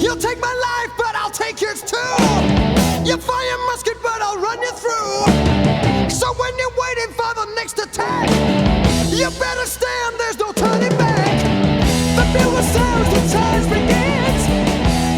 You'll take my life, but I'll take yours too. You fire musket, but I'll run you through. So when you're waiting for the next attack, you better stand, there's no turning back. The bugle sounds, the charge begins.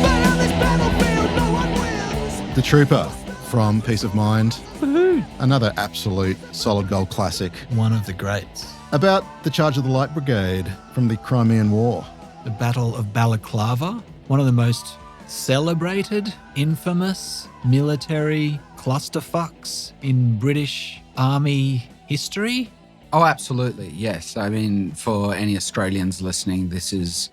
But on this battlefield, no one wins. The Trooper from Peace of Mind. Woohoo. Another absolute solid gold classic. One of the greats. About the charge of the Light Brigade from the Crimean War. The Battle of Balaclava, one of the most celebrated, infamous military clusterfucks in British Army history. Oh, absolutely, yes. I mean, for any Australians listening, this is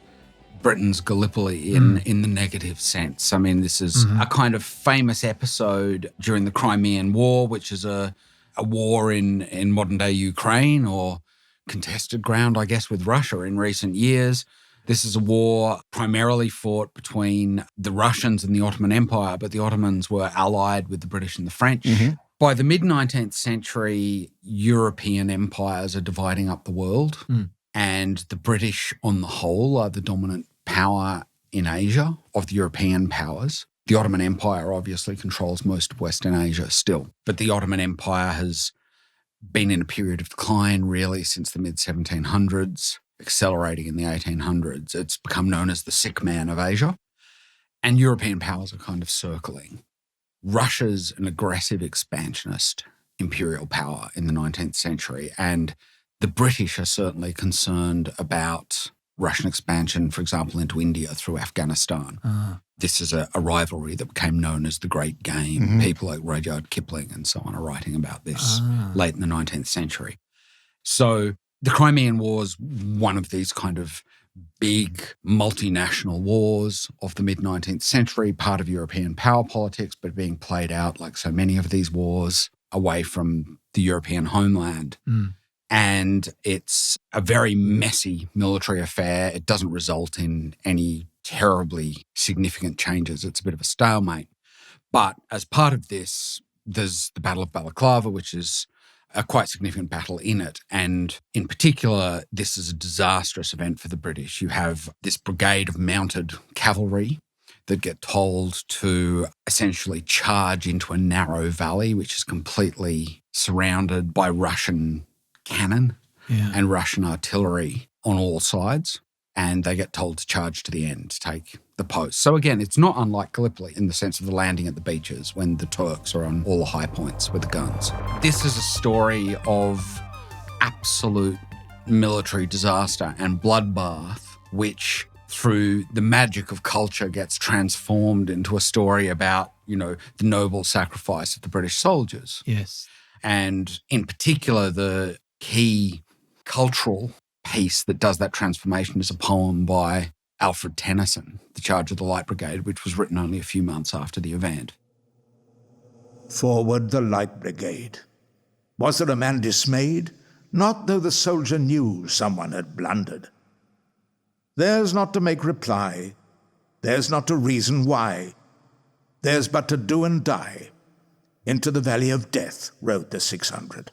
Britain's Gallipoli in the negative sense. I mean, this is a kind of famous episode during the Crimean War, which is a war in modern-day Ukraine, or contested ground, I guess, with Russia in recent years. This is a war primarily fought between the Russians and the Ottoman Empire, but the Ottomans were allied with the British and the French. Mm-hmm. By the mid-19th century, European empires are dividing up the world, and the British, on the whole, are the dominant power in Asia of the European powers. The Ottoman Empire obviously controls most of Western Asia still, but the Ottoman Empire has been in a period of decline really since the mid-1700s, accelerating in the 1800s. It's become known as the sick man of Asia, and European powers are kind of circling. Russia's an aggressive expansionist imperial power in the 19th century, and the British are certainly concerned about Russian expansion, for example, into India through Afghanistan. This is a rivalry that became known as the Great Game. Mm-hmm. People like Rudyard Kipling and so on are writing about this late in the 19th century. So the Crimean War is one of these kind of big multinational wars of the mid-19th century, part of European power politics, but being played out, like so many of these wars, away from the European homeland. And it's a very messy military affair. It doesn't result in any terribly significant changes. It's a bit of a stalemate. But as part of this, there's the Battle of Balaclava, which is a quite significant battle in it. And in particular, this is a disastrous event for the British. You have this brigade of mounted cavalry that get told to essentially charge into a narrow valley, which is completely surrounded by Russian cannon and Russian artillery on all sides. And they get told to charge to the end, to take the post. So again, it's not unlike Gallipoli in the sense of the landing at the beaches when the Turks are on all the high points with the guns. This is a story of absolute military disaster and bloodbath, which through the magic of culture gets transformed into a story about, you know, the noble sacrifice of the British soldiers. Yes. And in particular, the key cultural piece that does that transformation is a poem by Alfred Tennyson, The Charge of the Light Brigade, which was written only a few months after the event. Forward the Light Brigade. Was there a man dismayed? Not though the soldier knew someone had blundered. Theirs not to make reply, theirs not to reason why, theirs but to do and die. Into the valley of death rode the 600.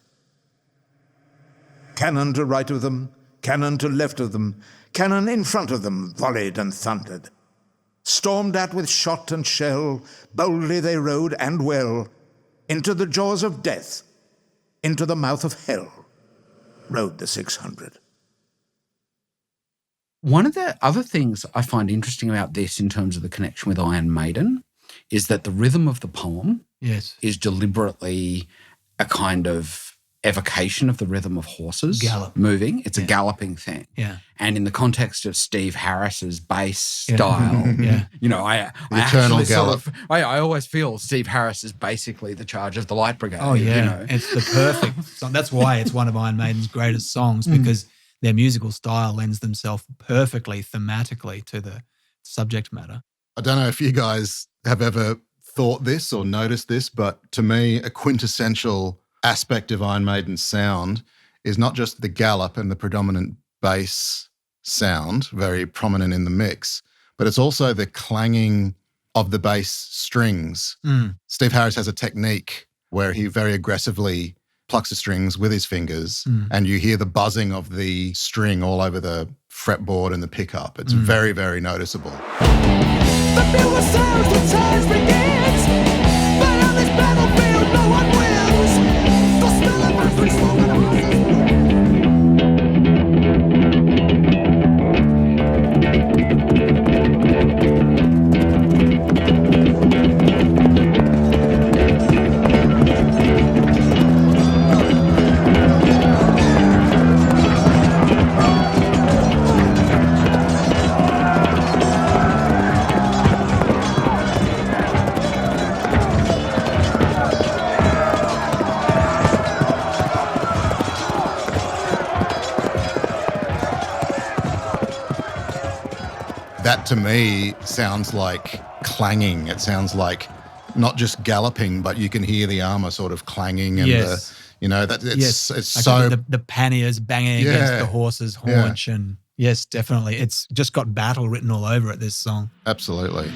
Cannon to right of them, cannon to left of them, cannon in front of them volleyed and thundered. Stormed at with shot and shell, boldly they rode and well, into the jaws of death, into the mouth of hell, rode the 600. One of the other things I find interesting about this in terms of the connection with Iron Maiden is that the rhythm of the poem is deliberately a kind of evocation of the rhythm of horses moving. It's a galloping thing. Yeah. And in the context of Steve Harris's bass style, you know, I eternal actually gallop. I always feel Steve Harris is basically the Charge of the Light Brigade. Oh, yeah. You know? It's the perfect song. That's why it's one of Iron Maiden's greatest songs, because their musical style lends themselves perfectly thematically to the subject matter. I don't know if you guys have ever thought this or noticed this, but to me, a quintessential aspect of Iron Maiden's sound is not just the gallop and the predominant bass sound, very prominent in the mix, but it's also the clanging of the bass strings. Steve Harris has a technique where he very aggressively plucks the strings with his fingers and you hear the buzzing of the string all over the fretboard and the pickup. It's very, very noticeable. The fewer sounds the times begins, but on this battlefield no one wins. The smell of every smoke and That to me sounds like clanging. It sounds like not just galloping, but you can hear the armor sort of clanging and it's like so the panniers banging against the horse's haunch, and yes, definitely, it's just got battle written all over it. This song, absolutely.